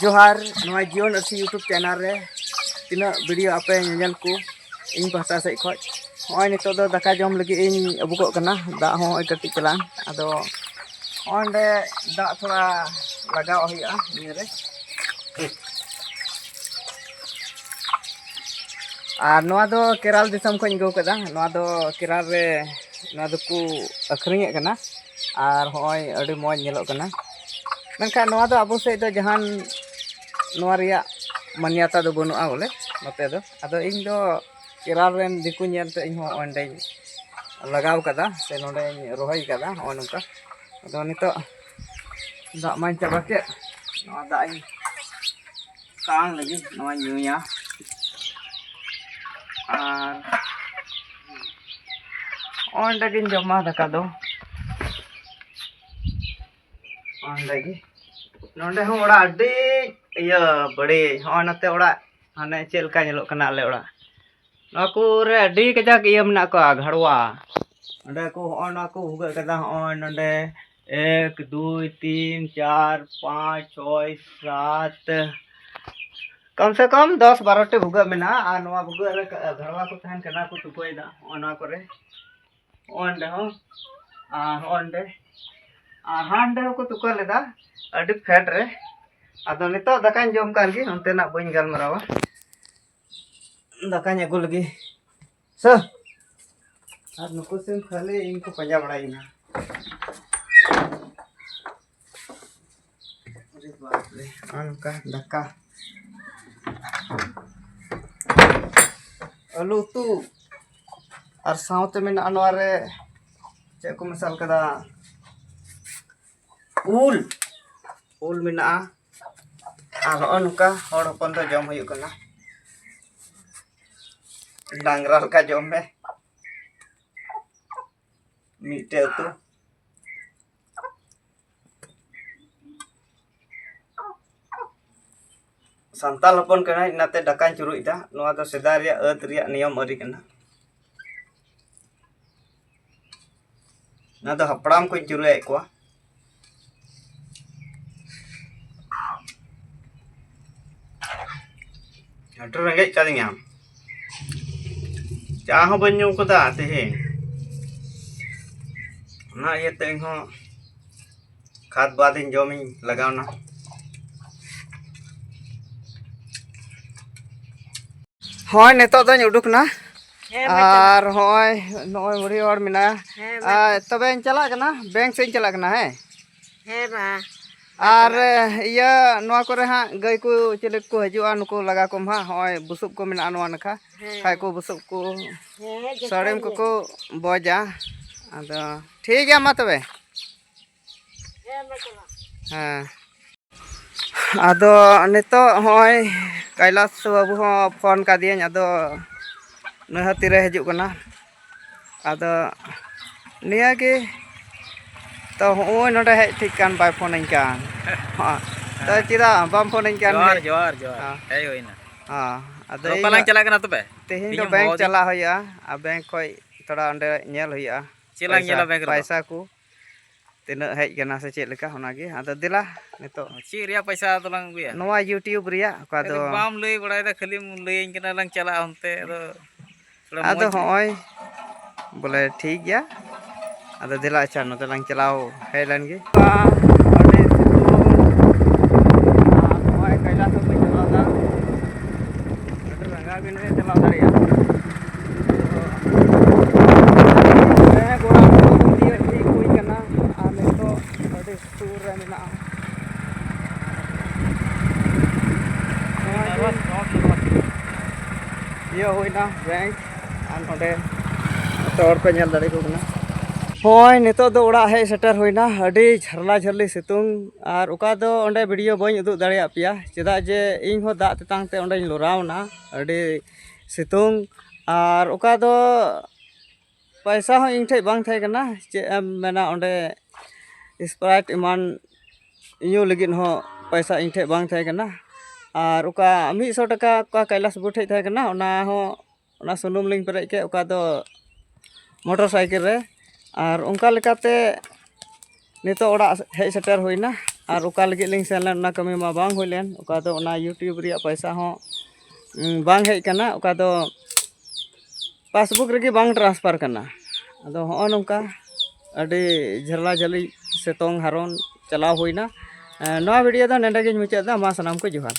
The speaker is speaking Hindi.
जोहार नवा जीवन अर्सी यूट्यूब चैनल रे तीना वीडियो आपे नेल को इन पासा से खoj होय नितो दो दाका जम लगी इन अबुको कना दा हो कटी चलान आदो ओंडे दा थोड़ा लगाव हुआ निरे और नवा दो केरल दिसम को गो कदा नवा दो केरल रे नवा दो को अखरिंगे कना और होय अडी मौज नेलो कना मेनखान नवा दो अबो से दो जहान नवा रिया मान्यता दो बनुआ बोले नोते दो आदो इन दो केरल रेन दिकु नेलते इन हो ओंडे लगाव कदा से नोडे रोहई कदा हो नका आदो नितो दा मान चाबा के नवा दा इन तांग लगी नवा न्यूया और ओंडे गिन जमा दका दो ओंडे गी नोंडे हो ओड़ा अड्डी इया बड़े हो नते ओड़ा हाने चेलका नेलो कना ले ओड़ा नको रे अड्डी कजा इया मना को घड़वा ओंडे को ओना को हुगा कदा ओ नोंडे 1 2 3 4 5 6 7 कम से कम 10 12 टे भुगा मेना आ नवा भुगा रे घड़वा को तहन कना को तुकोइदा ओना करे ओंडे हो आ ओंडे आ हांडे को तुको लेदा अडी फेट रे आदो नितो दाकान जम कान गी ओंते ना बइन गाल मरावा दाकान अगु लगी स आर नुको सेम खाली इनको पंजा बड़ाइना अरे बाप रे अनका दका आलू तू और साउते में अनवारे चे को मसाल कदा उल मिना और नौका हर हपन तो जम हुई कना डांगरा का जम में मीटे तो संताल हपन कना इनाते डकान चुरुइदा नोआ दो सेदा रिया अत रिया नियम अरी कना ना दो हपड़ाम को चुरुए को अटर रंगे चादिंगा चाहो बन्यू को दा तेहे ना ये ते हो खाद बादिन जोमी लगावना होय नेतो दो उडुक ना और होय नोय मुड़ी और मिना तबे चला कना बैंक से चला कना है बा और इया नोआ करे हा गई को चले को हजुआ नुको लगा को हा होय बुसुब को मिना नोआ नखा खाय को बुसुब को सड़ेम को बजा आदो ठीक है मा तबे हां आदो नितो होय कैलाश बाबू हो फोन का दियन आदो नहती रे हजु कना आदो निया के तो ओय नोडे हे ठीक कान बाय फोन इनकान हां तो चिदा बम फोन इनकान जोर हे होइना हां अदो पलांग चला कना तबे तेहिन दो बैंक चला होया आ बैंक खोय थोड़ा अंडे नेल होया चला नेला बैंक पैसा को तिना हेज कना से चेक लेका होनागे अदो दिला नितो ची रिया पैसा तोलांग बिया नवा यूट्यूब रिया का दो बाम लई बड़ाय दा खाली लईन कना लंग चला हमते अदो होय बोले ठीक गया अदो दिला अच्छा नते लंग चलाओ हेलन गे अडे होय कैला सब में चला दा अडे रंगा बिन में चला दरिया मैं गोरा को दिया ठीक हुई कना आने तो अडे सूर रे मिना ये होइना बैंक आन ओडे तोड़ पे नेल दरे को कना होय नितो दो ओड़ा हे सेटर होइना अडी झरला झरली सितुंग और ओका दो ओंडे वीडियो बई उदु दाड़िया पिया चेदा जे इन हो दा तेतांग ते ओंडे लोरावना अडी सितुंग और ओका दो पैसा हो इन ठे बांग थे कना चे मेना ओंडे स्प्राइट इमान इयो लगिन हो पैसा इन ठे बांग थे कना और ओका 100 टका का कैलाश बुठे थे कना ओना हो ओना सुनुम लिंग पेरे के ओका दो मोटरसाइकिल रे और उनका लेकाते नितो ओड़ा हे सेटर होइना और ओका लगे लिंग सेन लेन कमी मा बांग हुई लेन ओका दो ना यूट्यूब रिया पैसा हो बांग हेज कना ओका दो पासबुक रेगी बांग ट्रांसफर कना अदो हो नोंका अडी झरला झली सेतोंग हारोन चलाव हुईना नवा वीडियो दा नेंडे गिन मुचादा मा सनाम को जोहार।